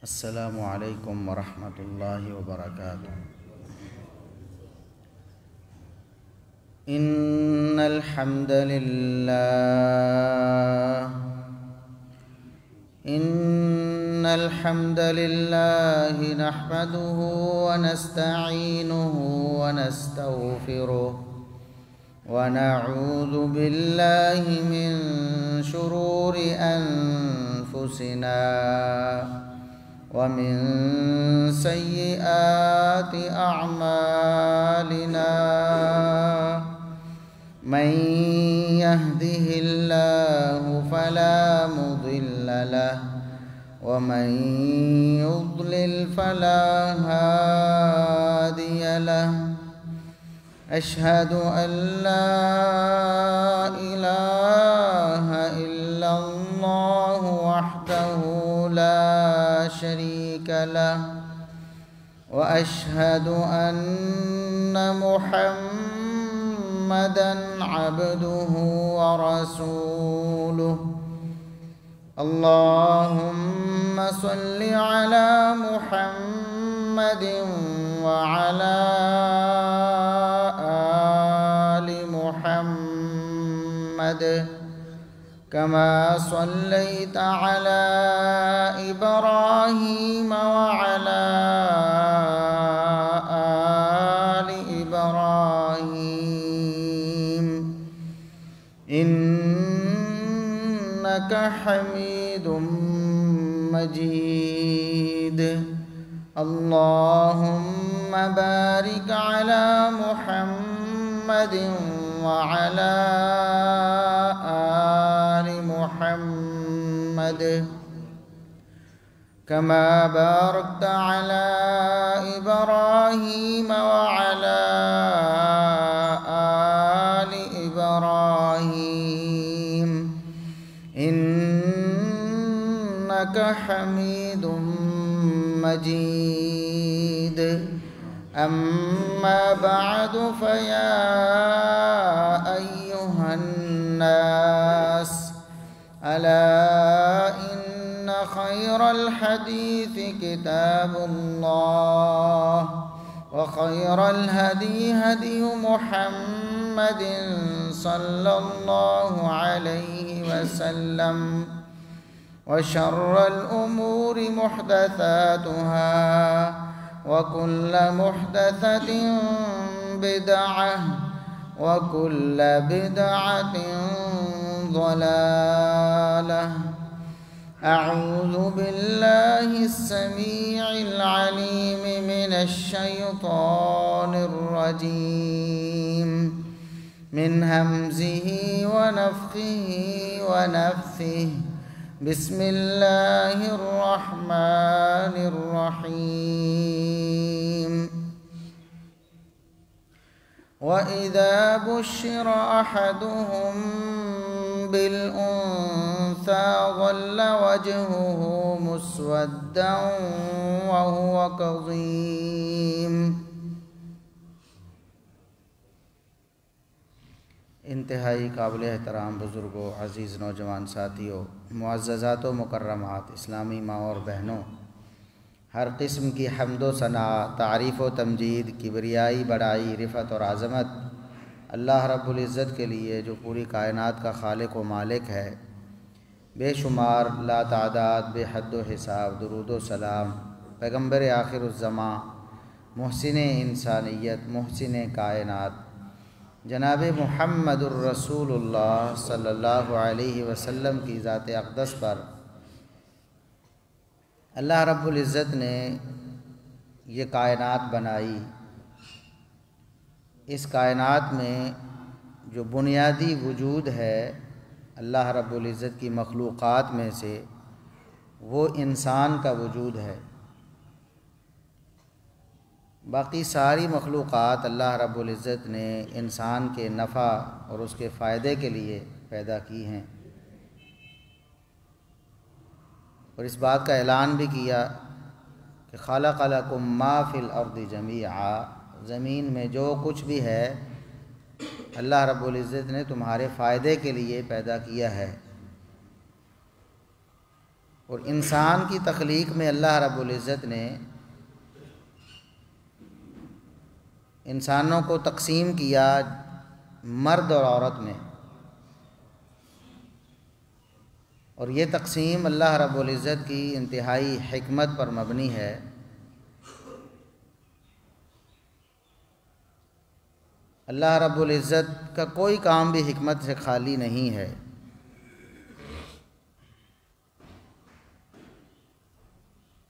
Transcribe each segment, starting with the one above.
السلام علیکم ورحمۃ اللہ وبرکاتہ۔ ان الحمد للہ نحمده ونستعینه ونستغفره ونعوذ باللہ من شرور انفسنا ومن سیئات اعمالنا من يهده الله فلا مضل له ومن يضلل فلا هادي له أشهد أن لا إله إلا الله وحده لا شريك له وأشهد أن محمدًا عبده ورسوله اللهم صل على محمد وعلى آل محمد كما صليت على إبراهيم وعلى آل إبراهيم إنك حميد مجيد اللهم بارك على محمد وعلى آل محمد كما باركت على إبراهيم وعلى آل إبراهيم إنك حميد مجيد أما بعد فيا أيها الناس ألا إن خير الحديث كتاب الله وخير الهدي هدي محمد صلى الله عليه وسلم وشر الأمور محدثاتها وكل محدثة بدعة وكل بدعة ضلالة أعوذ بالله السميع العليم من الشيطان الرجيم من همزه ونفخه ونفثه بسم الله الرحمن الرحيم وإذا بشر أحدهم بالأنثى ظل وجهه مسودا وهو كظيم۔ انتہائی قابل احترام بزرگوں، عزیز نوجوان ساتھیوں، معززات و مکرمات، اسلامی ماں اور بہنوں، ہر قسم کی حمد و ثنا، تعریف و تمجید، کبریائی، بڑائی، رفعت اور عظمت اللہ رب العزت کے لیے جو پوری کائنات کا خالق و مالک ہے۔ بے شمار، لا تعداد، بے حد و حساب درود و سلام پیغمبر آخر الزماں، محسن انسانیت، محسن کائنات جناب محمد الرسول اللہ صلی اللہ علیہ وسلم کی ذات اقدس پر اللہ رب العزت نے یہ کائنات بنائی۔ اس کائنات میں جو بنیادی وجود ہے اللہ رب العزت کی مخلوقات میں سے، وہ انسان کا وجود ہے۔ باقی ساری مخلوقات اللہ رب العزت نے انسان کے نفع اور اس کے فائدے کے لیے پیدا کی ہیں، اور اس بات کا اعلان بھی کیا کہ خلق لکم ما فی الارض جمیعا، زمین میں جو کچھ بھی ہے اللہ رب العزت نے تمہارے فائدے کے لیے پیدا کیا ہے۔ اور انسان کی تخلیق میں اللہ رب العزت نے انسانوں کو تقسیم کیا مرد اور عورت میں، اور یہ تقسیم اللہ رب العزت کی انتہائی حکمت پر مبنی ہے۔ اللہ رب العزت کا کوئی کام بھی حکمت سے خالی نہیں ہے۔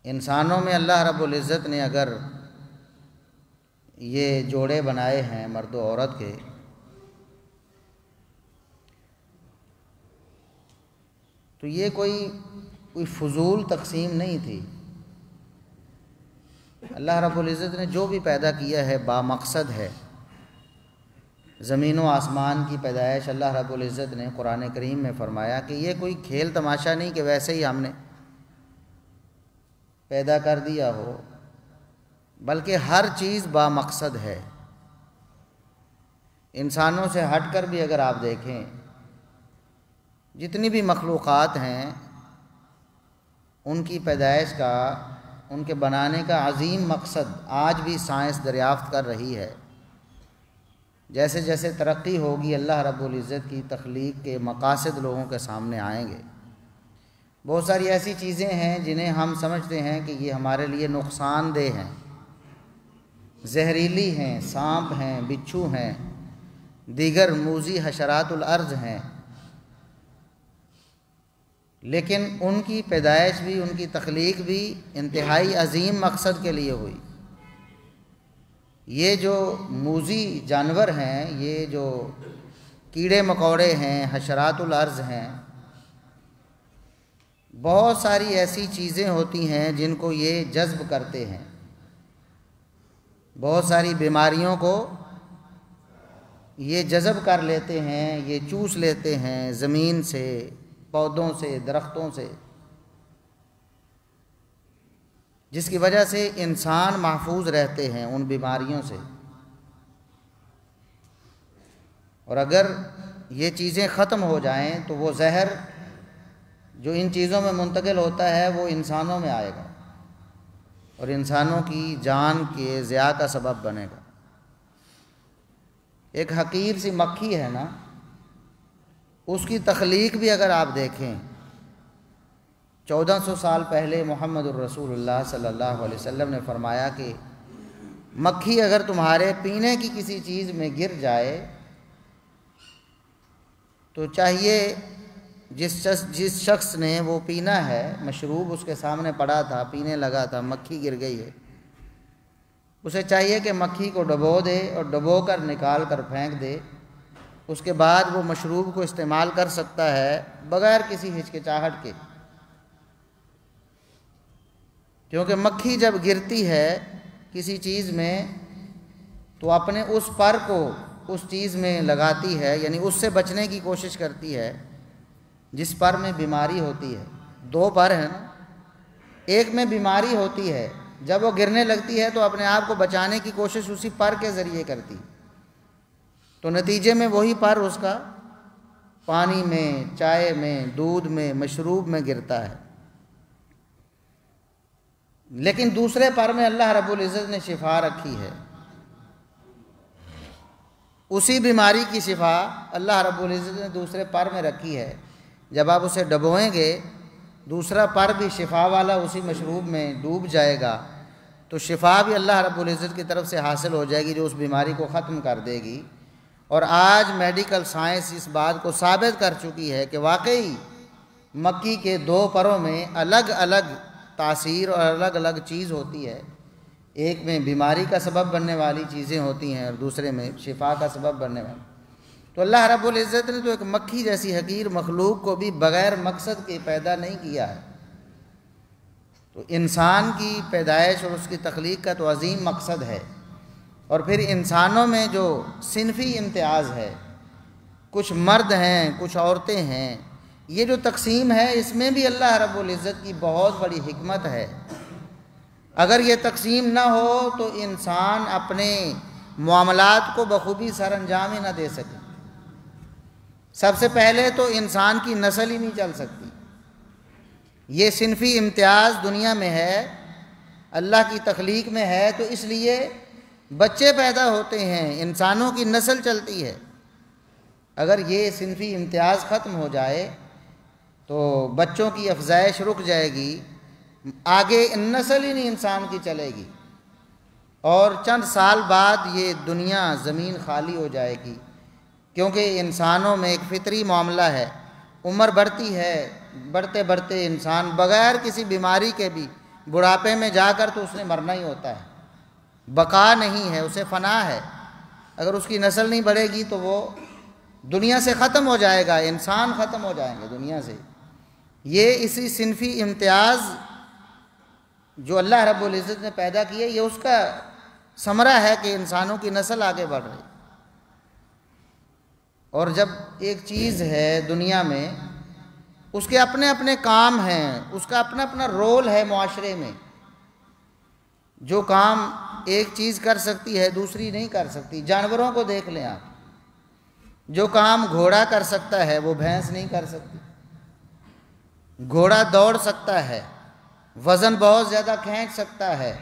انسانوں میں اللہ رب العزت نے اگر یہ جوڑے بنائے ہیں مرد و عورت کے، تو یہ کوئی فضول تقسیم نہیں تھی۔ اللہ رب العزت نے جو بھی پیدا کیا ہے بامقصد ہے۔ زمین و آسمان کی پیدائش اللہ رب العزت نے قرآن کریم میں فرمایا کہ یہ کوئی کھیل تماشا نہیں کہ ویسے ہی ہم نے پیدا کر دیا ہو، بلکہ ہر چیز بامقصد ہے۔ انسانوں سے ہٹ کر بھی اگر آپ دیکھیں، جتنی بھی مخلوقات ہیں ان کی پیدائش کا، ان کے بنانے کا عظیم مقصد آج بھی سائنس دریافت کر رہی ہے۔ جیسے جیسے ترقی ہوگی اللہ رب العزت کی تخلیق کے مقاصد لوگوں کے سامنے آئیں گے۔ بہت ساری ایسی چیزیں ہیں جنہیں ہم سمجھتے ہیں کہ یہ ہمارے لیے نقصان دہ ہیں، زہریلی ہیں، سانپ ہیں، بچھو ہیں، دیگر موذی حشرات الارض ہیں، لیکن ان کی پیدائش بھی، ان کی تخلیق بھی انتہائی عظیم مقصد کے لیے ہوئی۔ یہ جو موذی جانور ہیں، یہ جو کیڑے مکوڑے ہیں، حشرات الارض ہیں، بہت ساری ایسی چیزیں ہوتی ہیں جن کو یہ جذب کرتے ہیں۔ بہت ساری بیماریوں کو یہ جذب کر لیتے ہیں، یہ چوس لیتے ہیں زمین سے، پودوں سے، درختوں سے، جس کی وجہ سے انسان محفوظ رہتے ہیں ان بیماریوں سے۔ اور اگر یہ چیزیں ختم ہو جائیں تو وہ زہر جو ان چیزوں میں منتقل ہوتا ہے وہ انسانوں میں آئے گا اور انسانوں کی جان کے ضیاع کا سبب بنے گا۔ ایک حقیر سی مکھی ہے نا، اس کی تخلیق بھی اگر آپ دیکھیں، 1400 سال پہلے محمد الرسول اللہ صلی اللہ علیہ وسلم نے فرمایا کہ مکھی اگر تمہارے پینے کی کسی چیز میں گر جائے تو چاہیے جس شخص نے وہ پینا ہے، مشروب اس کے سامنے پڑا تھا، پینے لگا تھا، مکھی گر گئی ہے، اسے چاہیے کہ مکھی کو ڈبو دے اور ڈبو کر نکال کر پھینک دے۔ اس کے بعد وہ مشروب کو استعمال کر سکتا ہے بغیر کسی ہچکچاہٹ کے، کیونکہ مکھی جب گرتی ہے کسی چیز میں تو اپنے اس پر کو اس چیز میں لگاتی ہے، یعنی اس سے بچنے کی کوشش کرتی ہے جس پر میں بیماری ہوتی ہے۔ دو پر ہیں نا، ایک میں بیماری ہوتی ہے، جب وہ گرنے لگتی ہے تو اپنے آپ کو بچانے کی کوشش اسی پر کے ذریعے کرتی، تو نتیجے میں وہی پر اس کا پانی میں، چائے میں، دودھ میں، مشروب میں گرتا ہے۔ لیکن دوسرے پر میں اللہ رب العزت نے شفا رکھی ہے، اسی بیماری کی شفا اللہ رب العزت نے دوسرے پر میں رکھی ہے۔ جب آپ اسے ڈبوئیں گے، دوسرا پر بھی شفا والا اسی مشروب میں ڈوب جائے گا، تو شفا بھی اللہ رب العزت کی طرف سے حاصل ہو جائے گی جو اس بیماری کو ختم کر دے گی۔ اور آج میڈیکل سائنس اس بات کو ثابت کر چکی ہے کہ واقعی مکھی کے دو پروں میں الگ الگ تاثیر اور الگ الگ چیز ہوتی ہے، ایک میں بیماری کا سبب بننے والی چیزیں ہوتی ہیں اور دوسرے میں شفا کا سبب بننے والی۔ تو اللہ رب العزت نے تو ایک مکھی جیسی حقیر مخلوق کو بھی بغیر مقصد کے پیدا نہیں کیا ہے۔ تو انسان کی پیدائش اور اس کی تخلیق کا تو عظیم مقصد ہے، اور پھر انسانوں میں جو صنفی امتیاز ہے، کچھ مرد ہیں، کچھ عورتیں ہیں، یہ جو تقسیم ہے اس میں بھی اللہ رب العزت کی بہت بڑی حکمت ہے۔ اگر یہ تقسیم نہ ہو تو انسان اپنے معاملات کو بخوبی سر انجام ہی نہ دے سکے۔ سب سے پہلے تو انسان کی نسل ہی نہیں چل سکتی۔ یہ صنفی امتیاز دنیا میں ہے، اللہ کی تخلیق میں ہے، تو اس لیے بچے پیدا ہوتے ہیں، انسانوں کی نسل چلتی ہے۔ اگر یہ صنفی امتیاز ختم ہو جائے تو بچوں کی افزائش رک جائے گی، آگے نسل ہی نہیں انسان کی چلے گی، اور چند سال بعد یہ دنیا زمین خالی ہو جائے گی، کیونکہ انسانوں میں ایک فطری معاملہ ہے، عمر بڑھتی ہے، بڑھتے بڑھتے انسان بغیر کسی بیماری کے بھی بڑھاپے میں جا کر تو اس نے مرنا ہی ہوتا ہے، بقا نہیں ہے، اسے فنا ہے۔ اگر اس کی نسل نہیں بڑھے گی تو وہ دنیا سے ختم ہو جائے گا، انسان ختم ہو جائیں گے دنیا سے۔ یہ اسی صنفی امتیاز جو اللہ رب العزت نے پیدا کیا، یہ اس کا ثمرہ ہے کہ انسانوں کی نسل آگے بڑھ رہی۔ اور جب ایک چیز ہے دنیا میں، اس کے اپنے اپنے کام ہیں، اس کا اپنا اپنا رول ہے معاشرے میں، جو کام ایک چیز کر سکتی ہے دوسری نہیں کر سکتی۔ جانوروں کو دیکھ لیں آپ، جو کام گھوڑا کر سکتا ہے وہ بھینس نہیں کر سکتی۔ گھوڑا دوڑ سکتا ہے، وزن بہت زیادہ کھینچ سکتا ہے،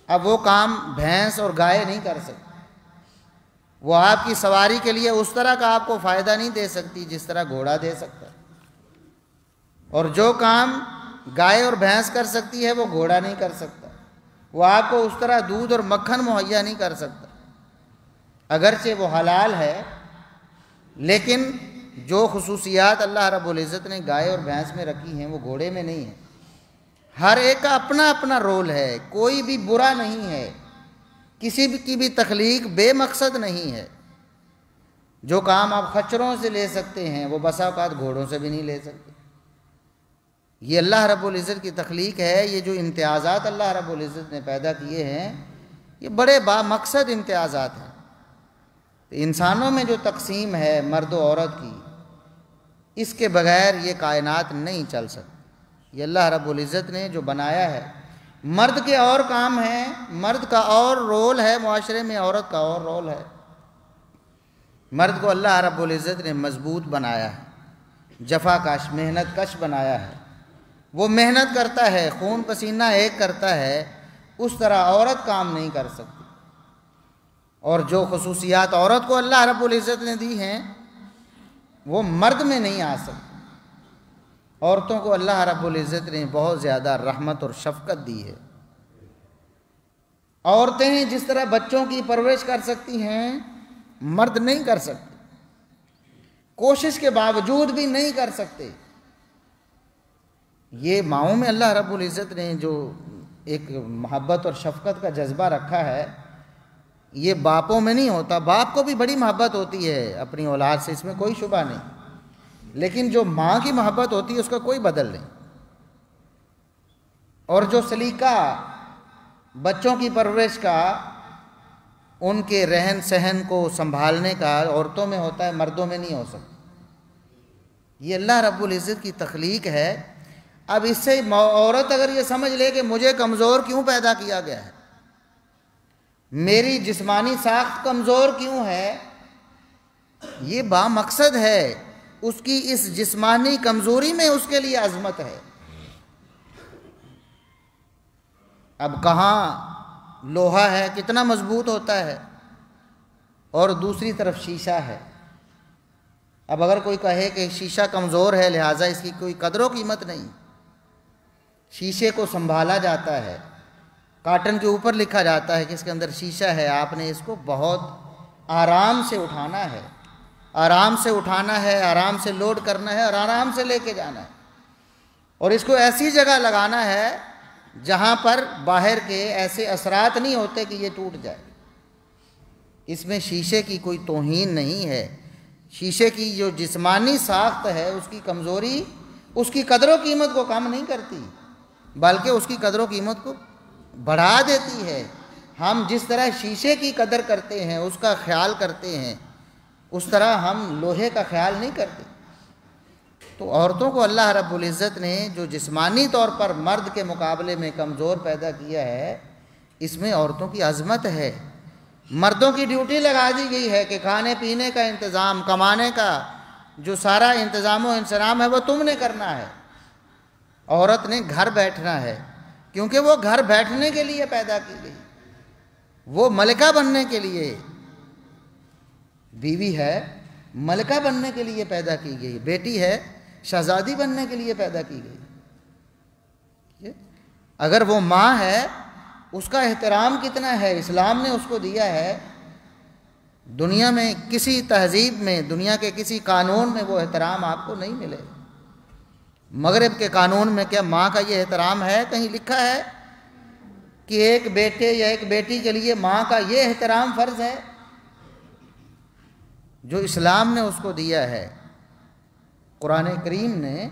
اب وہ کام بھینس اور گائے نہیں کر سکتی۔ وہ آپ کی سواری کے لیے اس طرح کا آپ کو فائدہ نہیں دے سکتی جس طرح گھوڑا دے سکتا ہے، اور جو کام گائے اور بھینس کر سکتی ہے وہ گھوڑا نہیں کر سکتا، وہ آپ کو اس طرح دودھ اور مکھن مہیا نہیں کر سکتا۔ اگرچہ وہ حلال ہے، لیکن جو خصوصیات اللہ رب العزت نے گائے اور بھینس میں رکھی ہیں وہ گھوڑے میں نہیں ہیں۔ ہر ایک کا اپنا اپنا رول ہے، کوئی بھی برا نہیں ہے، کسی کی بھی تخلیق بے مقصد نہیں ہے۔ جو کام آپ خچروں سے لے سکتے ہیں وہ بسا اوقات گھوڑوں سے بھی نہیں لے سکتے۔ یہ اللہ رب العزت کی تخلیق ہے۔ یہ جو امتیازات اللہ رب العزت نے پیدا کیے ہیں یہ بڑے با مقصد امتیازات ہیں۔ انسانوں میں جو تقسیم ہے مرد و عورت کی، اس کے بغیر یہ کائنات نہیں چل سکتی۔ یہ اللہ رب العزت نے جو بنایا ہے، مرد کے اور کام ہیں، مرد کا اور رول ہے معاشرے میں، عورت کا اور رول ہے۔ مرد کو اللہ رب العزت نے مضبوط بنایا ہے، جفا کش، محنت کش بنایا ہے، وہ محنت کرتا ہے، خون پسینہ ایک کرتا ہے، اس طرح عورت کام نہیں کر سکتی۔ اور جو خصوصیات عورت کو اللہ رب العزت نے دی ہیں وہ مرد میں نہیں آ سکتی۔ عورتوں کو اللہ رب العزت نے بہت زیادہ رحمت اور شفقت دی ہے۔ عورتیں جس طرح بچوں کی پرورش کر سکتی ہیں مرد نہیں کر سکتے، کوشش کے باوجود بھی نہیں کر سکتے۔ یہ ماؤں میں اللہ رب العزت نے جو ایک محبت اور شفقت کا جذبہ رکھا ہے یہ باپوں میں نہیں ہوتا۔ باپ کو بھی بڑی محبت ہوتی ہے اپنی اولاد سے، اس میں کوئی شبہ نہیں، لیکن جو ماں کی محبت ہوتی ہے اس کا کوئی بدل نہیں۔ اور جو سلیقہ بچوں کی پرورش کا، ان کے رہن سہن کو سنبھالنے کا عورتوں میں ہوتا ہے، مردوں میں نہیں ہو سکتا۔ یہ اللہ رب العزت کی تخلیق ہے۔ اب اس سے عورت اگر یہ سمجھ لے کہ مجھے کمزور کیوں پیدا کیا گیا ہے، میری جسمانی ساخت کمزور کیوں ہے، یہ با مقصد ہے، اس کی اس جسمانی کمزوری میں اس کے لیے عظمت ہے۔ اب کہاں لوہا ہے کتنا مضبوط ہوتا ہے، اور دوسری طرف شیشہ ہے۔ اب اگر کوئی کہے کہ شیشہ کمزور ہے لہٰذا اس کی کوئی قدر و قیمت نہیں، شیشے کو سنبھالا جاتا ہے، کاٹن کے اوپر لکھا جاتا ہے کہ اس کے اندر شیشہ ہے، آپ نے اس کو بہت آرام سے اٹھانا ہے، آرام سے اٹھانا ہے، آرام سے لوڈ کرنا ہے اور آرام سے لے کے جانا ہے، اور اس کو ایسی جگہ لگانا ہے جہاں پر باہر کے ایسے اثرات نہیں ہوتے کہ یہ ٹوٹ جائے۔ اس میں شیشے کی کوئی توہین نہیں ہے۔ شیشے کی جو جسمانی ساخت ہے اس کی کمزوری اس کی قدر و قیمت کو کم نہیں کرتی، بلکہ اس کی قدر و قیمت کو بڑھا دیتی ہے۔ ہم جس طرح شیشے کی قدر کرتے ہیں، اس کا خیال کرتے ہیں، اس طرح ہم لوہے کا خیال نہیں کرتے۔ تو عورتوں کو اللہ رب العزت نے جو جسمانی طور پر مرد کے مقابلے میں کمزور پیدا کیا ہے، اس میں عورتوں کی عظمت ہے۔ مردوں کی ڈیوٹی لگا دی گئی ہے کہ کھانے پینے کا انتظام، کمانے کا جو سارا انتظام و انصرام ہے وہ تم نے کرنا ہے، عورت نے گھر بیٹھنا ہے، کیونکہ وہ گھر بیٹھنے کے لیے پیدا کی گئی، وہ ملکہ بننے کے لیے، بیوی ہے ملکہ بننے کے لیے پیدا کی گئی، بیٹی ہے شہزادی بننے کے لیے پیدا کی گئی۔ اگر وہ ماں ہے اس کا احترام کتنا ہے، اسلام نے اس کو دیا ہے۔ دنیا میں کسی تہذیب میں، دنیا کے کسی قانون میں وہ احترام آپ کو نہیں ملے۔ مغرب کے قانون میں کیا ماں کا یہ احترام ہے؟ کہیں لکھا ہے کہ ایک بیٹے یا ایک بیٹی کے لیے ماں کا یہ احترام فرض ہے؟ جو اسلام نے اس کو دیا ہے۔ قرآن کریم نے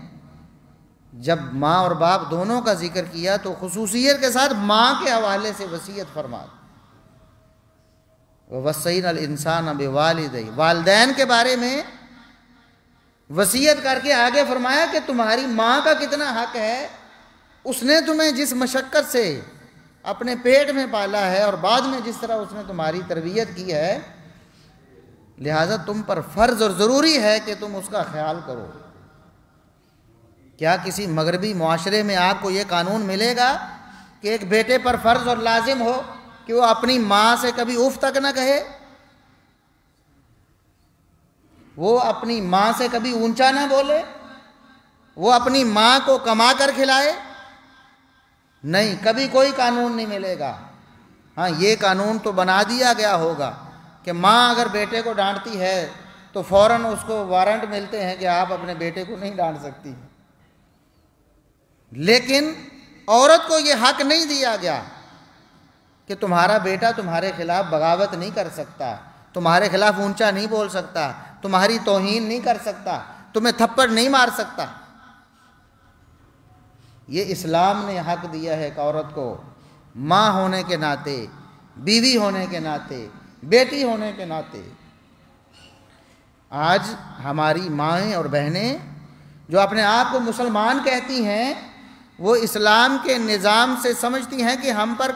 جب ماں اور باپ دونوں کا ذکر کیا تو خصوصیت کے ساتھ ماں کے حوالے سے وصیت فرما، وَوَصَّيْنَا الْإِنسَانَ بِوَالِدَيْهِ، والدین کے بارے میں وصیت کر کے آگے فرمایا کہ تمہاری ماں کا کتنا حق ہے، اس نے تمہیں جس مشقت سے اپنے پیٹ میں پالا ہے اور بعد میں جس طرح اس نے تمہاری تربیت کی ہے، لہٰذا تم پر فرض اور ضروری ہے کہ تم اس کا خیال کرو۔ کیا کسی مغربی معاشرے میں آپ کو یہ قانون ملے گا کہ ایک بیٹے پر فرض اور لازم ہو کہ وہ اپنی ماں سے کبھی اف تک نہ کہے، وہ اپنی ماں سے کبھی اونچا نہ بولے، وہ اپنی ماں کو کما کر کھلائے؟ نہیں، کبھی کوئی قانون نہیں ملے گا۔ ہاں، یہ قانون تو بنا دیا گیا ہوگا کہ ماں اگر بیٹے کو ڈانٹتی ہے تو فوراً اس کو وارنٹ ملتے ہیں کہ آپ اپنے بیٹے کو نہیں ڈانٹ سکتی، لیکن عورت کو یہ حق نہیں دیا گیا کہ تمہارا بیٹا تمہارے خلاف بغاوت نہیں کر سکتا، تمہارے خلاف اونچا نہیں بول سکتا، تمہاری توہین نہیں کر سکتا، تمہیں تھپڑ نہیں مار سکتا۔ یہ اسلام نے حق دیا ہے کہ عورت کو ماں ہونے کے ناطے، بیوی ہونے کے ناطے، بیٹی ہونے کے ناطے۔ آج ہماری مائیں اور بہنیں جو اپنے آپ کو مسلمان کہتی ہیں، وہ اسلام کے نظام سے سمجھتی ہیں کہ ہم پر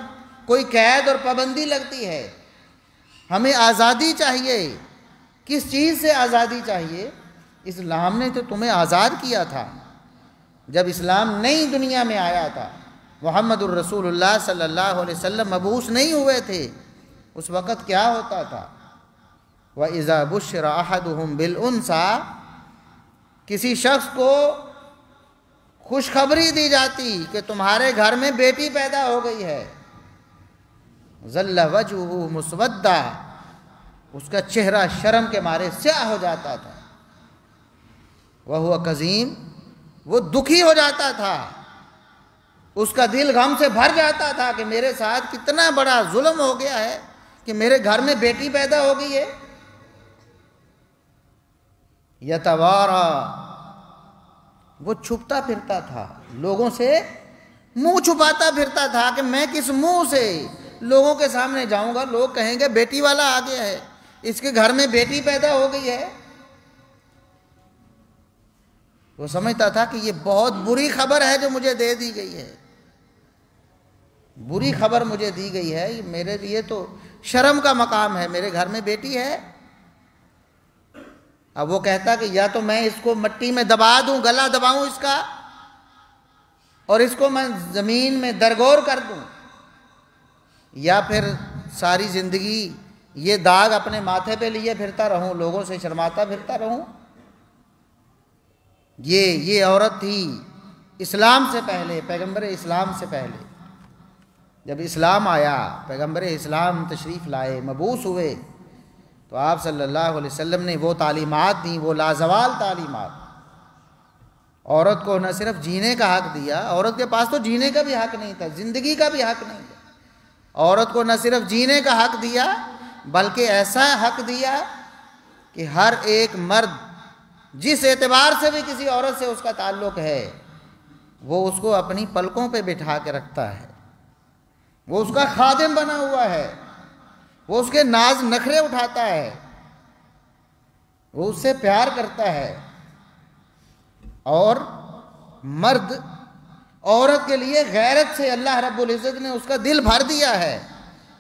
کوئی قید اور پابندی لگتی ہے، ہمیں آزادی چاہیے۔ کس چیز سے آزادی چاہیے؟ اسلام نے تو تمہیں آزاد کیا تھا۔ جب اسلام نئی دنیا میں آیا تھا، محمد الرسول اللہ صلی اللہ علیہ وسلم مبعوث نہیں ہوئے تھے، اس وقت کیا ہوتا تھا؟ وَإِذَا بُشِّرَ أَحَدُهُمْ بِالْأُنْثَىٰ، کسی شخص کو خوشخبری دی جاتی کہ تمہارے گھر میں بیٹی پیدا ہو گئی ہے، ظل وجهه مسودا، اس کا چہرہ شرم کے مارے سیاہ ہو جاتا تھا، وهو کظیم، وہ دکھی ہو جاتا تھا، اس کا دل غم سے بھر جاتا تھا کہ میرے ساتھ کتنا بڑا ظلم ہو گیا ہے کہ میرے گھر میں بیٹی پیدا ہو گئی ہے۔ یتوارا، وہ چھپتا پھرتا تھا، لوگوں سے منہ چھپاتا پھرتا تھا کہ میں کس منہ سے لوگوں کے سامنے جاؤں گا، لوگ کہیں گے بیٹی والا آ گیا ہے، اس کے گھر میں بیٹی پیدا ہو گئی ہے۔ وہ سمجھتا تھا کہ یہ بہت بری خبر ہے جو مجھے دے دی گئی ہے، بری خبر مجھے دی گئی ہے، یہ میرے لیے تو شرم کا مقام ہے، میرے گھر میں بیٹی ہے۔ اب وہ کہتا کہ یا تو میں اس کو مٹی میں دبا دوں، گلا دباؤں اس کا، اور اس کو میں زمین میں درگور کر دوں، یا پھر ساری زندگی یہ داغ اپنے ماتھے پہ لیے پھرتا رہوں، لوگوں سے شرماتا پھرتا رہوں۔ یہ عورت تھی اسلام سے پہلے، پیغمبر اسلام سے پہلے۔ جب اسلام آیا، پیغمبر اسلام تشریف لائے، مبعوث ہوئے، تو آپ صلی اللہ علیہ وسلم نے وہ تعلیمات دیں، وہ لازوال تعلیمات۔ عورت کو نہ صرف جینے کا حق دیا، عورت کے پاس تو جینے کا بھی حق نہیں تھا، زندگی کا بھی حق نہیں تھا۔ عورت کو نہ صرف جینے کا حق دیا، بلکہ ایسا حق دیا کہ ہر ایک مرد جس اعتبار سے بھی کسی عورت سے اس کا تعلق ہے، وہ اس کو اپنی پلکوں پہ بٹھا کے رکھتا ہے، وہ اس کا خادم بنا ہوا ہے، وہ اس کے ناز نخرے اٹھاتا ہے، وہ اس سے پیار کرتا ہے۔ اور مرد عورت کے لیے غیرت سے اللہ رب العزت نے اس کا دل بھر دیا ہے،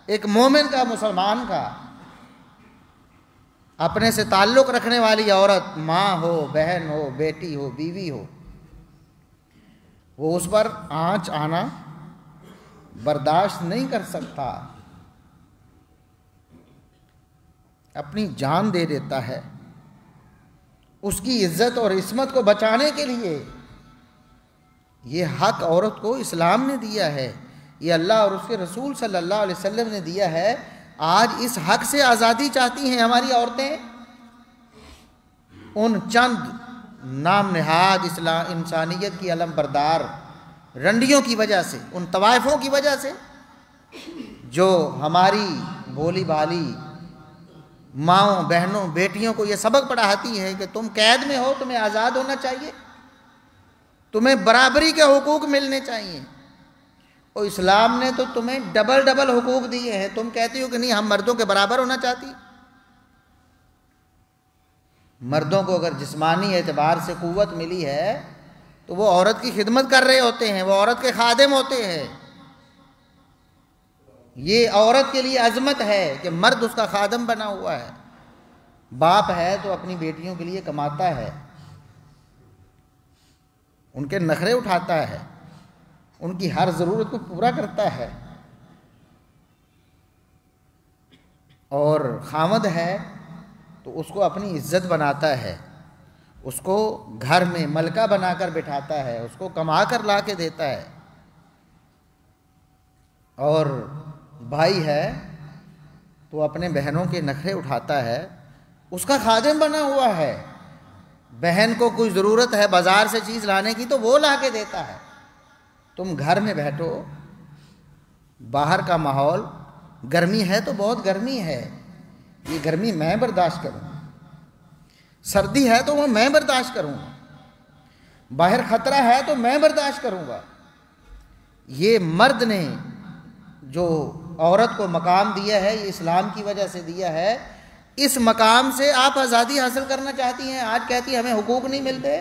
ایک مومن کا، مسلمان کا۔ اپنے سے تعلق رکھنے والی عورت، ماں ہو، بہن ہو، بیٹی ہو، بیوی ہو، وہ اس پر آنچ آنا برداشت نہیں کر سکتا، اپنی جان دے دیتا ہے اس کی عزت اور عصمت کو بچانے کے لیے۔ یہ حق عورت کو اسلام نے دیا ہے، یہ اللہ اور اس کے رسول صلی اللہ علیہ وسلم نے دیا ہے۔ آج اس حق سے آزادی چاہتی ہیں ہماری عورتیں ان چند نام نہاد انسانیت کی علم بردار رنڈیوں کی وجہ سے، ان طوائفوں کی وجہ سے جو ہماری بولی بالی ماؤں بہنوں بیٹیوں کو یہ سبق پڑھاتی ہیں کہ تم قید میں ہو، تمہیں آزاد ہونا چاہیے، تمہیں برابری کے حقوق ملنے چاہیے۔ اور اسلام نے تو تمہیں ڈبل حقوق دیے ہیں، تم کہتی ہو کہ نہیں ہم مردوں کے برابر ہونا چاہتی۔ مردوں کو اگر جسمانی اعتبار سے قوت ملی ہے تو وہ عورت کی خدمت کر رہے ہوتے ہیں، وہ عورت کے خادم ہوتے ہیں۔ یہ عورت کے لیے عظمت ہے کہ مرد اس کا خادم بنا ہوا ہے۔ باپ ہے تو اپنی بیٹیوں کے لیے کماتا ہے، ان کے نخرے اٹھاتا ہے، ان کی ہر ضرورت کو پورا کرتا ہے۔ اور خامد ہے تو اس کو اپنی عزت بناتا ہے، اس کو گھر میں ملکہ بنا کر بٹھاتا ہے، اس کو کما کر لا کے دیتا ہے۔ اور بھائی ہے تو اپنے بہنوں کے نخرے اٹھاتا ہے، اس کا خادم بنا ہوا ہے۔ بہن کو کوئی ضرورت ہے بازار سے چیز لانے کی تو وہ لا کے دیتا ہے۔ تم گھر میں بیٹھو، باہر کا ماحول گرمی ہے تو بہت گرمی ہے، یہ گرمی میں برداشت کروں، سردی ہے تو وہ میں برداشت کروں گا، باہر خطرہ ہے تو میں برداشت کروں گا۔ یہ مرد نے جو عورت کو مقام دیا ہے یہ اسلام کی وجہ سے دیا ہے۔ اس مقام سے آپ آزادی حاصل کرنا چاہتی ہیں، آج کہتی ہیں ہمیں حقوق نہیں ملتے۔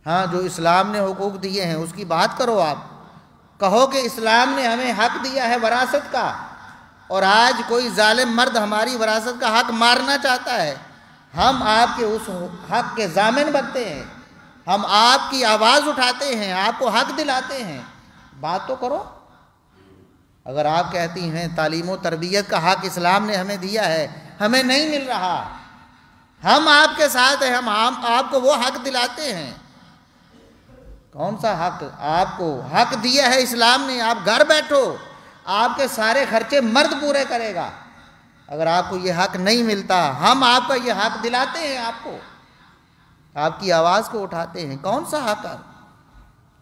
ہاں، جو اسلام نے حقوق دیے ہیں اس کی بات کرو، آپ کہو کہ اسلام نے ہمیں حق دیا ہے وراثت کا، اور آج کوئی ظالم مرد ہماری وراثت کا حق مارنا چاہتا ہے، ہم آپ کے اس حق کے ضامن بنتے ہیں، ہم آپ کی آواز اٹھاتے ہیں، آپ کو حق دلاتے ہیں۔ بات تو کرو۔ اگر آپ کہتی ہیں تعلیم و تربیت کا حق اسلام نے ہمیں دیا ہے، ہمیں نہیں مل رہا، ہم آپ کے ساتھ ہیں، ہم آپ کو وہ حق دلاتے ہیں۔ کون سا حق؟ آپ کو حق دیا ہے اسلام نے، آپ گھر بیٹھو، آپ کے سارے خرچے مرد پورے کرے گا۔ اگر آپ کو یہ حق نہیں ملتا، ہم آپ کا یہ حق دلاتے ہیں، آپ کو، آپ کی آواز کو اٹھاتے ہیں۔ کون سا حق؟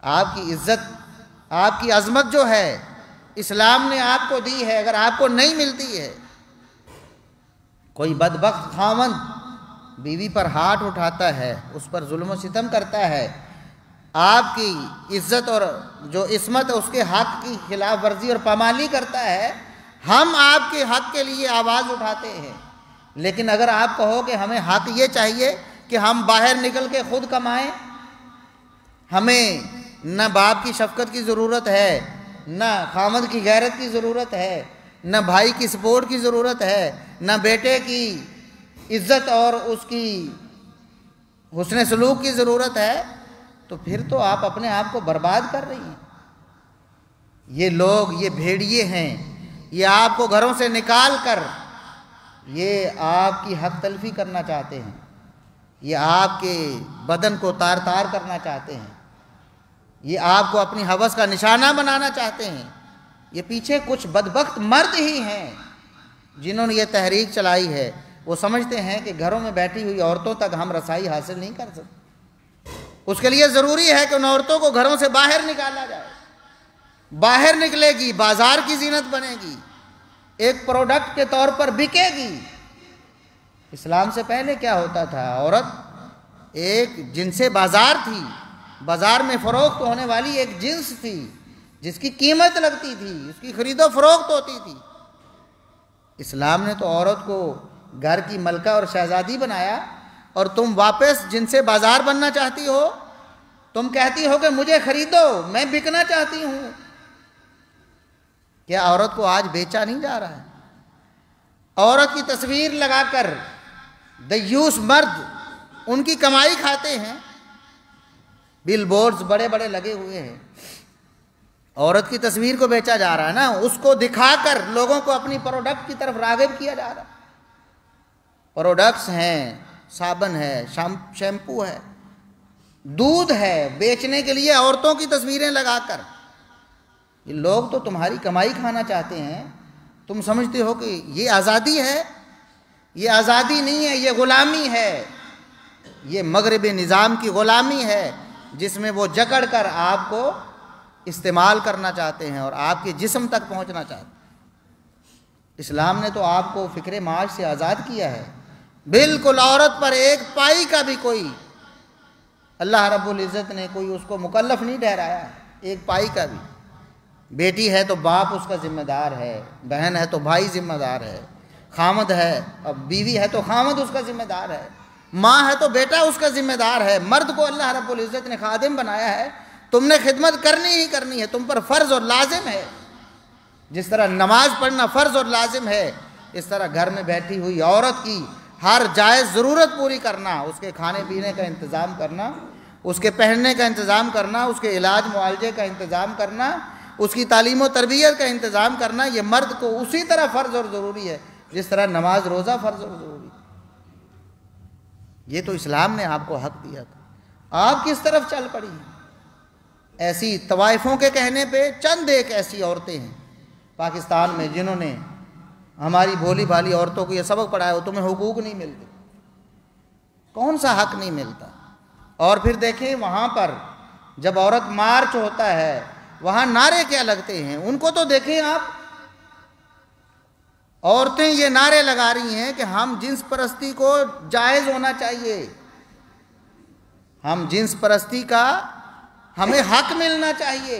آپ کی عزت، آپ کی عظمت جو ہے اسلام نے آپ کو دی ہے، اگر آپ کو نہیں ملتی ہے۔ کوئی بدبخت خاوند بیوی پر ہاتھ اٹھاتا ہے، اس پر ظلم و ستم کرتا ہے، آپ کی عزت اور جو عصمت ہے اس کے حق کی خلاف ورزی اور پامالی کرتا ہے، ہم آپ کے حق کے لیے آواز اٹھاتے ہیں۔ لیکن اگر آپ کہو کہ ہمیں حق یہ چاہیے کہ ہم باہر نکل کے خود کمائیں، ہمیں نہ باپ کی شفقت کی ضرورت ہے، نہ خامد کی غیرت کی ضرورت ہے، نہ بھائی کی سپورٹ کی ضرورت ہے، نہ بیٹے کی عزت اور اس کی حسن سلوک کی ضرورت ہے، تو پھر تو آپ اپنے آپ کو برباد کر رہی ہیں۔ یہ لوگ، یہ بھیڑیے ہیں، یہ آپ کو گھروں سے نکال کر یہ آپ کی حق تلفی کرنا چاہتے ہیں، یہ آپ کے بدن کو تار تار کرنا چاہتے ہیں، یہ آپ کو اپنی ہوس کا نشانہ بنانا چاہتے ہیں۔ یہ پیچھے کچھ بدبخت مرد ہی ہیں جنہوں نے یہ تحریک چلائی ہے۔ وہ سمجھتے ہیں کہ گھروں میں بیٹھی ہوئی عورتوں تک ہم رسائی حاصل نہیں کر سکتے، اس کے لیے ضروری ہے کہ ان عورتوں کو گھروں سے باہر نکالا جائے۔ باہر نکلے گی، بازار کی زینت بنے گی، ایک پروڈکٹ کے طور پر بکے گی۔ اسلام سے پہلے کیا ہوتا تھا؟ عورت ایک جنس بازار تھی، بازار میں فروخت ہونے والی ایک جنس تھی جس کی قیمت لگتی تھی، اس کی خرید و فروخت ہوتی تھی۔ اسلام نے تو عورت کو گھر کی ملکہ اور شہزادی بنایا، اور تم واپس جنس بازار بننا چاہتی ہو، تم کہتی ہو کہ مجھے خریدو، میں بکنا چاہتی ہوں۔ کیا عورت کو آج بیچا نہیں جا رہا ہے؟ عورت کی تصویر لگا کر دیوس مرد ان کی کمائی کھاتے ہیں۔ بل بورڈز بڑے بڑے لگے ہوئے ہیں، عورت کی تصویر کو بیچا جا رہا ہے نا، اس کو دکھا کر لوگوں کو اپنی پروڈکٹ کی طرف راغب کیا جا رہا ہے۔ پروڈکٹس ہیں، صابن ہے، شیمپو ہے، دودھ ہے، بیچنے کے لیے عورتوں کی تصویریں لگا کر۔ یہ لوگ تو تمہاری کمائی کھانا چاہتے ہیں، تم سمجھتے ہو کہ یہ آزادی ہے؟ یہ آزادی نہیں ہے، یہ غلامی ہے، یہ مغربی نظام کی غلامی ہے، جس میں وہ جکڑ کر آپ کو استعمال کرنا چاہتے ہیں اور آپ کے جسم تک پہنچنا چاہتے ہیں۔ اسلام نے تو آپ کو فکر معاش سے آزاد کیا ہے، بالکل عورت پر ایک پائی کا بھی کوئی اللہ رب العزت نے کوئی اس کو مکلف نہیں ٹھہرایا، ایک پائی کا بھی۔ بیٹی ہے تو باپ اس کا ذمہ دار ہے، بہن ہے تو بھائی ذمہ دار ہے، خامد ہے، اب بیوی ہے تو خامد اس کا ذمہ دار ہے، ماں ہے تو بیٹا اس کا ذمہ دار ہے۔ مرد کو اللہ رب العزت نے خادم بنایا ہے، تم نے خدمت کرنی ہی کرنی ہے، تم پر فرض اور لازم ہے۔ جس طرح نماز پڑھنا فرض اور لازم ہے، اس طرح گھر میں بیٹھی ہوئی عورت کی ہر جائز ضرورت پوری کرنا، اس کے کھانے پینے کا انتظام کرنا، اس کے پہننے کا انتظام کرنا، اس کے علاج معالجے کا انتظام کرنا، اس کی تعلیم و تربیت کا انتظام کرنا، یہ مرد کو اسی طرح فرض اور ضروری ہے جس طرح نماز روزہ فرض اور ضروری ہے۔ یہ تو اسلام نے آپ کو حق دیا تھا، آپ کس طرف چل پڑی ہیں؟ ایسی طوائفوں کے کہنے پہ چند ایک ایسی عورتیں ہیں پاکستان میں جنہوں نے ہماری بھولی بھالی عورتوں کو یہ سبق پڑھایا ہو تمہیں حقوق نہیں ملتے۔ کون سا حق نہیں ملتا؟ اور پھر دیکھیں وہاں پر جب عورت مارچ ہوتا ہے وہاں نعرے کیا لگتے ہیں، ان کو تو دیکھیں آپ، عورتیں یہ نعرے لگا رہی ہیں کہ ہم جنس پرستی کو جائز ہونا چاہیے، ہم جنس پرستی کا ہمیں حق ملنا چاہیے،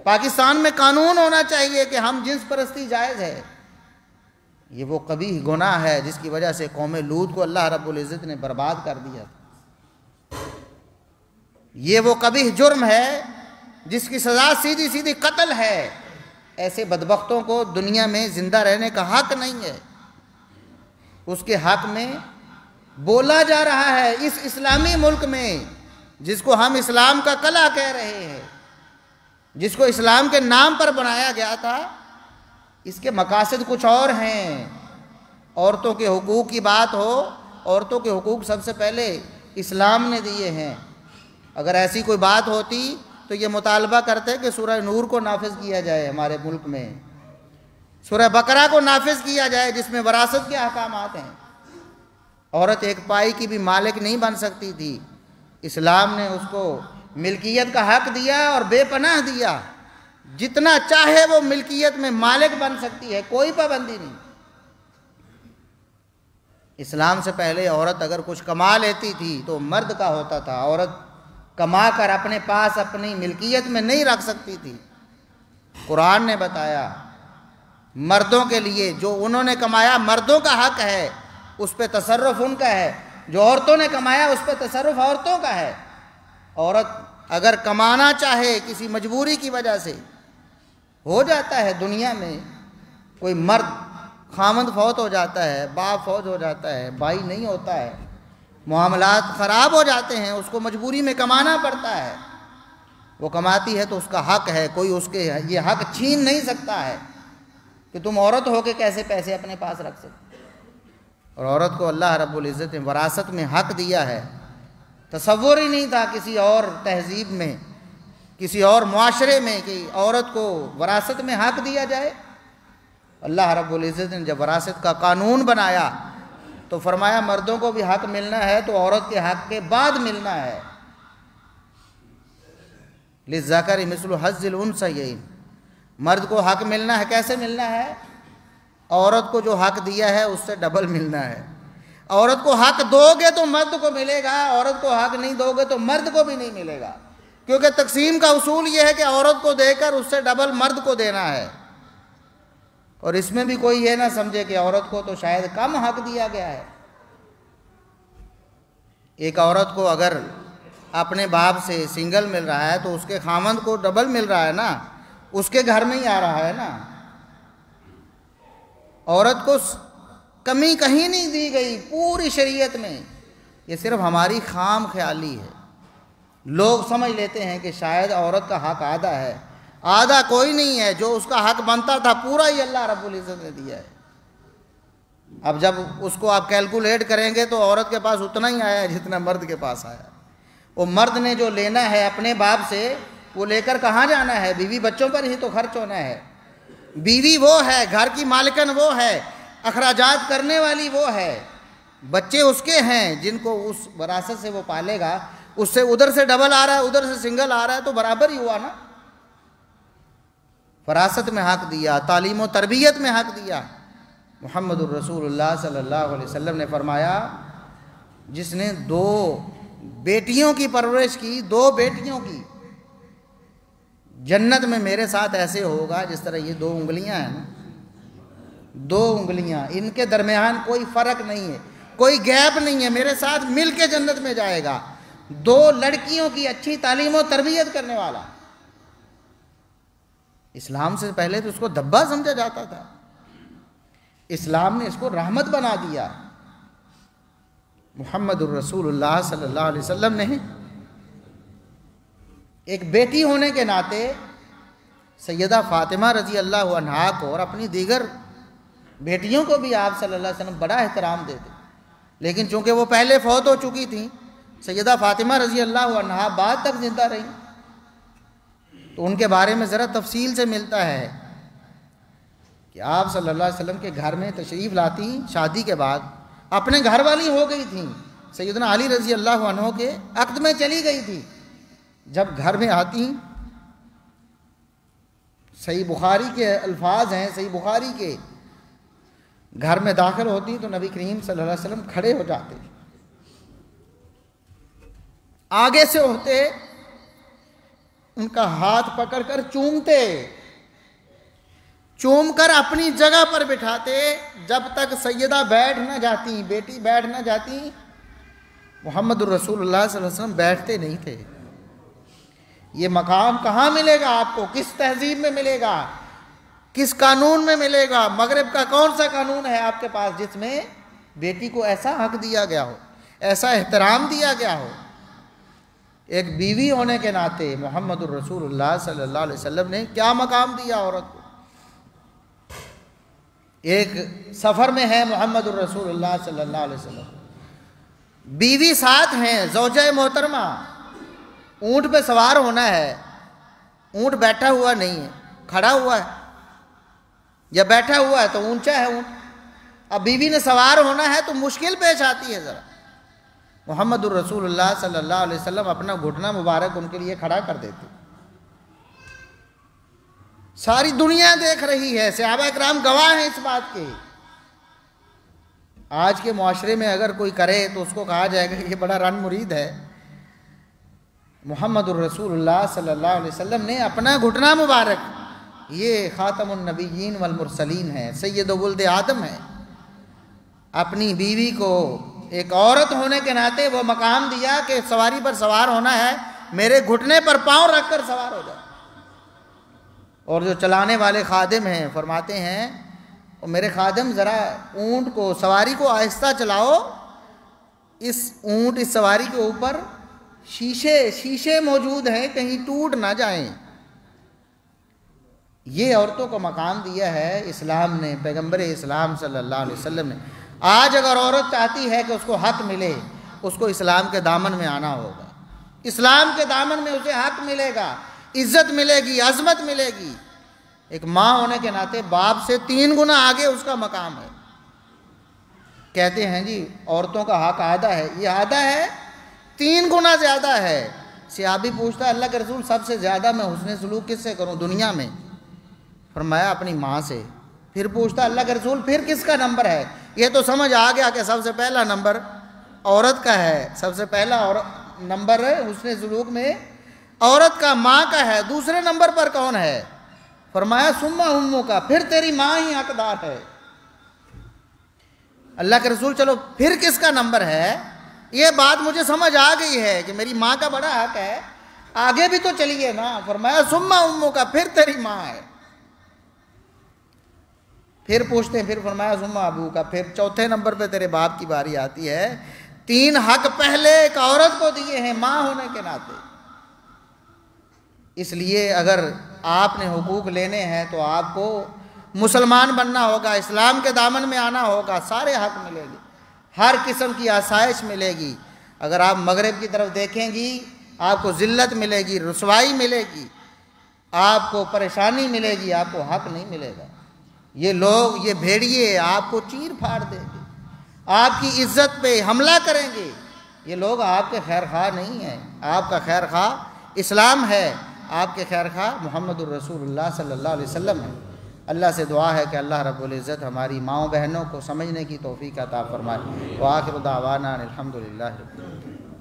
پاکستان میں قانون ہونا چاہیے کہ ہم جنس پرستی جائز ہے۔ یہ وہ قبیح گناہ ہے جس کی وجہ سے قوم لوط کو اللہ رب العزت نے برباد کر دیا تھا۔ یہ وہ قبیح جرم ہے جس کی سزا سیدھی سیدھی قتل ہے۔ ایسے بدبختوں کو دنیا میں زندہ رہنے کا حق نہیں ہے، اس کے حق میں بولا جا رہا ہے اس اسلامی ملک میں جس کو ہم اسلام کا قلعہ کہہ رہے ہیں، جس کو اسلام کے نام پر بنایا گیا تھا۔ اس کے مقاصد کچھ اور ہیں۔ عورتوں کے حقوق کی بات ہو، عورتوں کے حقوق سب سے پہلے اسلام نے دیے ہیں۔ اگر ایسی کوئی بات ہوتی تو یہ مطالبہ کرتے کہ سورہ نور کو نافذ کیا جائے ہمارے ملک میں، سورہ بقرہ کو نافذ کیا جائے جس میں وراثت کے احکامات ہیں۔ عورت ایک پائی کی بھی مالک نہیں بن سکتی تھی، اسلام نے اس کو ملکیت کا حق دیا اور بے پناہ دیا، جتنا چاہے وہ ملکیت میں مالک بن سکتی ہے، کوئی پابندی نہیں۔ اسلام سے پہلے عورت اگر کچھ کما لیتی تھی تو مرد کا ہوتا تھا، عورت کما کر اپنے پاس اپنی ملکیت میں نہیں رکھ سکتی تھی۔ قرآن نے بتایا مردوں کے لیے جو انہوں نے کمایا مردوں کا حق ہے، اس پہ تصرف ان کا ہے، جو عورتوں نے کمایا اس پہ تصرف عورتوں کا ہے۔ عورت اگر کمانا چاہے کسی مجبوری کی وجہ سے، ہو جاتا ہے دنیا میں کوئی مرد خامند فوت ہو جاتا ہے، باپ فوت ہو جاتا ہے، بھائی نہیں ہوتا ہے، معاملات خراب ہو جاتے ہیں، اس کو مجبوری میں کمانا پڑتا ہے، وہ کماتی ہے تو اس کا حق ہے، کوئی اس کے یہ حق چھین نہیں سکتا ہے کہ تم عورت ہو کے کیسے پیسے اپنے پاس رکھ سکتے۔ اور عورت کو اللہ رب العزت نے وراثت میں حق دیا ہے، تصور ہی نہیں تھا کسی اور تہذیب میں، کسی اور معاشرے میں کہ عورت کو وراثت میں حق دیا جائے۔ اللہ رب العزت نے جب وراثت کا قانون بنایا تو فرمایا مردوں کو بھی حق ملنا ہے تو عورت کے حق کے بعد ملنا ہے۔ للذکر مثل حظ الانثیین، مرد کو حق ملنا ہے، کیسے ملنا ہے؟ عورت کو جو حق دیا ہے اس سے ڈبل ملنا ہے۔ عورت کو حق دو گے تو مرد کو ملے گا، عورت کو حق نہیں دو گے تو مرد کو بھی نہیں ملے گا، کیونکہ تقسیم کا اصول یہ ہے کہ عورت کو دے کر اس سے ڈبل مرد کو دینا ہے۔ اور اس میں بھی کوئی یہ نہ سمجھے کہ عورت کو تو شاید کم حق دیا گیا ہے۔ ایک عورت کو اگر اپنے باپ سے سنگل مل رہا ہے تو اس کے خامند کو ڈبل مل رہا ہے نا، اس کے گھر میں ہی آ رہا ہے نا۔ عورت کو کمی کہیں نہیں دی گئی پوری شریعت میں، یہ صرف ہماری خام خیالی ہے۔ لوگ سمجھ لیتے ہیں کہ شاید عورت کا حق آدھا ہے، آدھا کوئی نہیں ہے، جو اس کا حق بنتا تھا پورا ہی اللہ رب العزت نے دیا ہے۔ اب جب اس کو آپ کیلکولیٹ کریں گے تو عورت کے پاس اتنا ہی آیا ہے جتنا مرد کے پاس آیا۔ وہ مرد نے جو لینا ہے اپنے باپ سے وہ لے کر کہاں جانا ہے؟ بیوی بچوں پر ہی تو خرچ ہونا ہے۔ بیوی وہ ہے، گھر کی مالکن وہ ہے، اخراجات کرنے والی وہ ہے، بچے اس کے ہیں جن کو اس وراثت سے وہ پالے گا۔ اس سے ادھر سے ڈبل آ رہا ہے، ادھر سے سنگل آ رہا ہے تو برابر ہی ہوا نا۔ وراثت میں حق دیا، تعلیم و تربیت میں حق دیا۔ محمد الرسول اللہ صلی اللہ علیہ وسلم نے فرمایا جس نے 2 بیٹیوں کی پرورش کی، 2 بیٹیوں کی، جنت میں میرے ساتھ ایسے ہوگا جس طرح یہ 2 انگلیاں ہیں نا، 2 انگلیاں، ان کے درمیان کوئی فرق نہیں ہے، کوئی گیپ نہیں ہے، میرے ساتھ مل کے جنت میں جائے گا۔ 2 لڑکیوں کی اچھی تعلیم و تربیت کرنے والا۔ اسلام سے پہلے تو اس کو دبا سمجھا جاتا تھا، اسلام نے اس کو رحمت بنا دیا۔ محمد الرسول اللہ صلی اللہ علیہ وسلم نے ایک بیٹی ہونے کے ناطے سیدہ فاطمہ رضی اللہ عنہا کو اور اپنی دیگر بیٹیوں کو بھی آپ صلی اللہ علیہ وسلم بڑا احترام دیتے، لیکن چونکہ وہ پہلے فوت ہو چکی تھیں، سیدہ فاطمہ رضی اللہ عنہا بعد تک زندہ رہیں، تو ان کے بارے میں ذرا تفصیل سے ملتا ہے کہ آپ صلی اللہ علیہ وسلم کے گھر میں تشریف لاتی شادی کے بعد، اپنے گھر والی ہو گئی تھیں، سیدنا علی رضی اللہ عنہ کے عقد میں چلی گئی تھی، جب گھر میں آتی، صحیح بخاری کے الفاظ ہیں، صحیح بخاری کے، گھر میں داخل ہوتی تو نبی کریم صلی اللہ علیہ وسلم کھڑے ہو جاتے، آگے سے ہوتے ان کا ہاتھ پکڑ کر چومتے، چوم کر اپنی جگہ پر بٹھاتے، جب تک سیدہ بیٹھ نہ جاتی، بیٹی بیٹھ نہ جاتی، محمد الرسول اللہ صلی اللہ علیہ وسلم بیٹھتے نہیں تھے۔ یہ مقام کہاں ملے گا آپ کو؟ کس تہذیب میں ملے گا؟ کس قانون میں ملے گا؟ مغرب کا کون سا قانون ہے آپ کے پاس جس میں بیٹی کو ایسا حق دیا گیا ہو، ایسا احترام دیا گیا ہو؟ ایک بیوی ہونے کے ناطے محمد الرسول اللہ صلی اللہ علیہ وسلم نے کیا مقام دیا عورت کو؟ ایک سفر میں ہے محمد الرسول اللہ صلی اللہ علیہ وسلم، بیوی ساتھ ہیں، زوجہ محترمہ، اونٹ پہ سوار ہونا ہے، اونٹ بیٹھا ہوا نہیں ہے، کھڑا ہوا ہے، یا بیٹھا ہوا ہے تو اونچا ہے اونٹ، اب بیوی نے سوار ہونا ہے تو مشکل پیش آتی ہے ذرا۔ محمد الرسول اللہ صلی اللہ علیہ وسلم اپنا گھٹنا مبارک ان کے لیے کھڑا کر دیتے، ساری دنیا دیکھ رہی ہے، صحابہ اکرام گواہ ہیں اس بات کے۔ آج کے معاشرے میں اگر کوئی کرے تو اس کو کہا جائے گا کہ یہ بڑا رن مرید ہے۔ محمد الرسول اللہ صلی اللہ علیہ وسلم نے اپنا گھٹنا مبارک، یہ خاتم النبیین والمرسلین ہے، سید ولد آدم ہے، اپنی بیوی کو ایک عورت ہونے کے ناطے وہ مقام دیا کہ سواری پر سوار ہونا ہے، میرے گھٹنے پر پاؤں رکھ کر سوار ہو جائے۔ اور جو چلانے والے خادم ہیں فرماتے ہیں اور میرے خادم ذرا اونٹ کو، سواری کو آہستہ چلاؤ، اس اونٹ، اس سواری کے اوپر شیشے موجود ہیں، کہیں ٹوٹ نہ جائیں۔ یہ عورتوں کو مقام دیا ہے اسلام نے، پیغمبر اسلام صلی اللہ علیہ وسلم نے۔ آج اگر عورت چاہتی ہے کہ اس کو حق ملے، اس کو اسلام کے دامن میں آنا ہوگا، اسلام کے دامن میں اسے حق ملے گا، عزت ملے گی، عظمت ملے گی۔ ایک ماں ہونے کے ناطے باپ سے 3 گنا آگے اس کا مقام ہے۔ کہتے ہیں جی عورتوں کا حق آدھا ہے، یہ آدھا ہے، 3 گنا زیادہ ہے۔ صحابی پوچھتا ہے اللہ کے رسول سب سے زیادہ میں حسن سلوک کس سے کروں دنیا میں؟ فرمایا اپنی ماں سے۔ پھر پوچھتا اللہ کے رسول پھر کس کا نمبر ہے؟ یہ تو سمجھ آ گیا کہ سب سے پہلا نمبر عورت کا ہے، سب سے پہلا نمبر حسن سلوک میں عورت کا، ماں کا ہے۔ دوسرے نمبر پر کون ہے؟ فرمایا ثم امک کا، پھر تیری ماں ہی حقدار ہے۔ اللہ کے رسول چلو پھر کس کا نمبر ہے؟ یہ بات مجھے سمجھ آ گئی ہے کہ میری ماں کا بڑا حق ہے، آگے بھی تو چلیے نا۔ فرمایا ثم امک کا، پھر تیری ماں ہے۔ پھر پوچھتے ہیں، پھر فرمایا ثم ابو کا، پھر چوتھے نمبر پہ تیرے باپ کی باری آتی ہے۔ 3 حق پہلے ایک عورت کو دیے ہیں ماں ہونے کے ناطے۔ اس لیے اگر آپ نے حقوق لینے ہیں تو آپ کو مسلمان بننا ہوگا، اسلام کے دامن میں آنا ہوگا، سارے حق ملے گی، ہر قسم کی آسائش ملے گی۔ اگر آپ مغرب کی طرف دیکھیں گی آپ کو ذلت ملے گی، رسوائی ملے گی، آپ کو پریشانی ملے گی، آپ کو حق نہیں ملے گا۔ یہ لوگ، یہ بھیڑیے آپ کو چیر پھاڑ دیں گے، آپ کی عزت پہ حملہ کریں گے۔ یہ لوگ آپ کے خیر خواہ نہیں ہیں، آپ کا خیر خواہ اسلام ہے، آپ کے خیر خواہ محمد الرسول اللہ صلی اللہ علیہ وسلم ہے۔ اللہ سے دعا ہے کہ اللہ رب العزت ہماری ماؤں بہنوں کو سمجھنے کی توفیق عطا فرمائے۔ وآخر دعوانا الحمدللہ رب العالمین۔